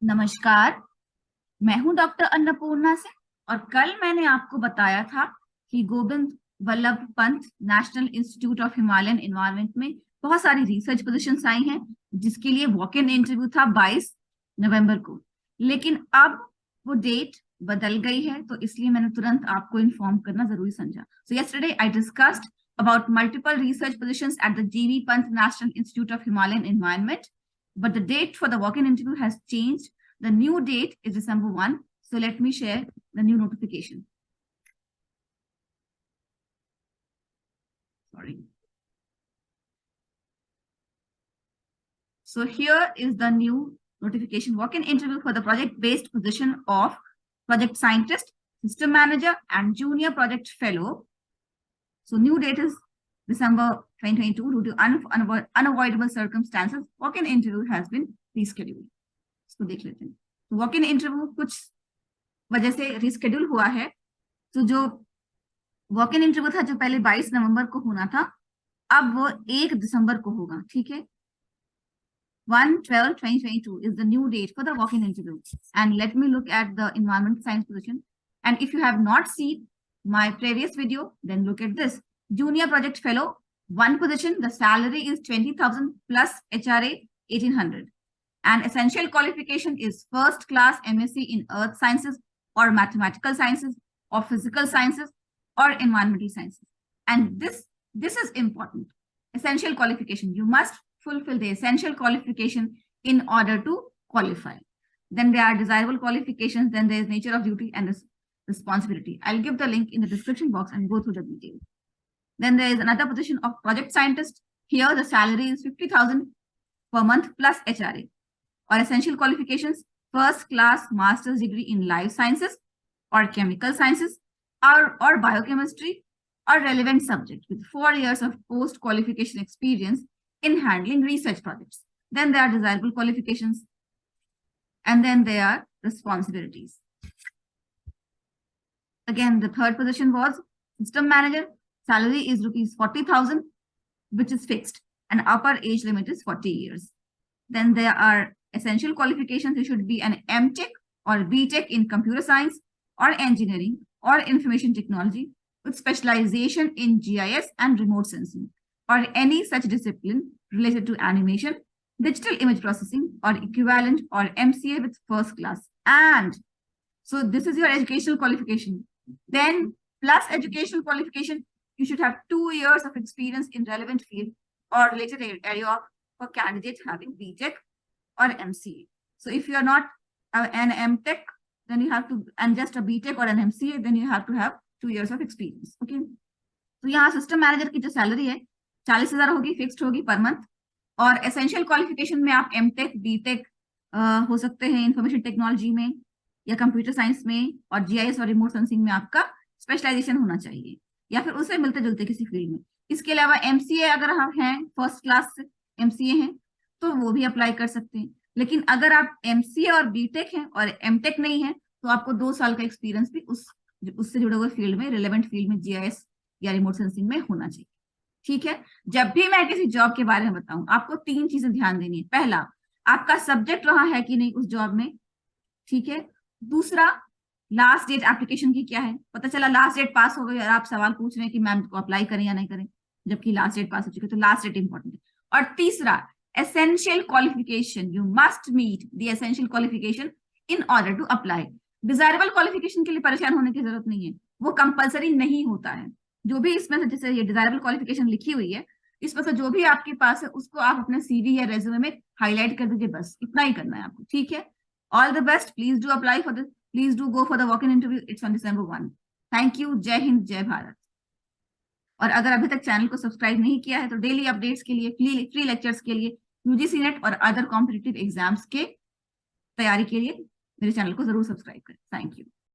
नमस्कार। मैं हूं डॉक्टर अन्नपूर्णा से। और कल मैंने आपको बताया था कि Govind Vallabh Pant national institute of Himalayan environment में बहुत सारी रिसर्च पोजीशंस आई हैं, जिसके लिए वॉक इन इंटरव्यू था 22 नवंबर को। लेकिन अब वो डेट बदल गई है, तो इसलिए मैंने तुरंत आपको इन्फॉर्म करना जरूरी समझा। सो yesterday I discussed about multiple research positions at the GV Pant National Institute of Himalayan Environment, but the date for the walk-in interview has changed. The new date is December 1. So let me share the new notification. Sorry. So here is the new notification. Walk-in interview for the project-based position of project scientist, system manager, and junior project fellow. So new date is December 2022. Due to unavoidable circumstances, walk-in interview has been rescheduled. इसको देख लेते हैं। तो walk-in interview कुछ वजह से reschedule हुआ है। तो जो वॉक इन इंटरव्यू था, जो पहले 22 नवंबर को होना था, अब वो 1 दिसंबर को होगा। ठीक है, 1/12/2022 is the new date for the walk-in interview. And let me look at the environment science position. And if you have not seen my previous video, then look at this. Junior project fellow, one position, the salary is 20,000 plus HRA 1800. And essential qualification is first class MSc in earth sciences or mathematical sciences or physical sciences or environmental sciences. And this is important. Essential qualification. You must fulfill the essential qualification in order to qualify. Then there are desirable qualifications. Then there is nature of duty and responsibility. I'll give the link in the description box and go through the details. Then there is another position of project scientist. Here the salary is 50,000 per month plus HRA. Or essential qualifications, first class master's degree in life sciences or chemical sciences or biochemistry or relevant subject with 4 years of post-qualification experience in handling research projects. Then there are desirable qualifications, and then there are responsibilities. Again, the third position was system manager. Salary is rupees 40,000, which is fixed, and upper age limit is 40 years. Then there are essential qualifications. You should be an MTech or BTech in computer science or engineering or information technology with specialization in GIS and remote sensing, or any such discipline related to animation, digital image processing, or equivalent, or MCA with first class. And so this is your educational qualification. Then plus educational qualification, you should have 2 years of experience in relevant field or related area for candidates having BTech or MCA. So if you are not an MTech, then you have to, and just a BTech or an MCA, then you have to have 2 years of experience. Okay. तो यहाँ system manager की जो salary है 40,000 होगी, fixed होगी per month. और essential qualification में आप एमटेक, बीटेक हो सकते हैं इंफॉर्मेशन टेक्नोलॉजी में या कंप्यूटर साइंस में, और जीआईएस और रिमोट सेंसिंग में आपका स्पेशलाइजेशन होना चाहिए, या फिर उससे मिलते जुलते किसी फील्ड में। इसके अलावा एमसीए अगर हम हैं, फर्स्ट क्लास एमसीए हैं, तो वो भी अप्लाई कर सकते हैं। लेकिन अगर आप एमसीए और बीटेक हैं और एमटेक नहीं है, तो आपको 2 साल का एक्सपीरियंस भी उससे जुड़े हुए फील्ड में, रिलेवेंट फील्ड में, जीआईएस या रिमोट सेंसिंग में होना चाहिए। ठीक है, जब भी मैं किसी जॉब के बारे में बताऊं, आपको 3 चीजें ध्यान देनी है। पहला, आपका सब्जेक्ट रहा है कि नहीं उस जॉब में। ठीक है, दूसरा, लास्ट डेट एप्लीकेशन की क्या है। पता चला लास्ट डेट पास हो गई और आप सवाल पूछ रहे हैं कि मैम को अप्लाई करें या नहीं करें, जबकि लास्ट डेट पास हो चुकी है, तो लास्ट डेट इंपॉर्टेंट है। और तीसरा, essential qualification, you must meet the essential qualification in order to apply. Desirable qualification के लिए परेशान होने की जरूरत नहीं है, वो कंपलसरी नहीं होता है। जो भी इसमें से, जैसे ये डिजायरेबल क्वालिफिकेशन लिखी हुई है, इसमें से जो भी आपके पास है उसको आप अपने सीवी या रेज्यूमे में हाईलाइट कर दीजिए, बस इतना ही करना है आपको। ठीक है, all the best, please do apply for this, please do go for the walk in interview, it's on December 1। Thank you, जय हिंद, जय भारत। और अगर अभी तक चैनल को सब्सक्राइब नहीं किया है, तो डेली अपडेट्स के लिए, फ्री लेक्चर्स के लिए, यूजीसी नेट और अदर कॉम्पिटिटिव एग्जाम्स के तैयारी के लिए मेरे चैनल को जरूर सब्सक्राइब करें। Thank you.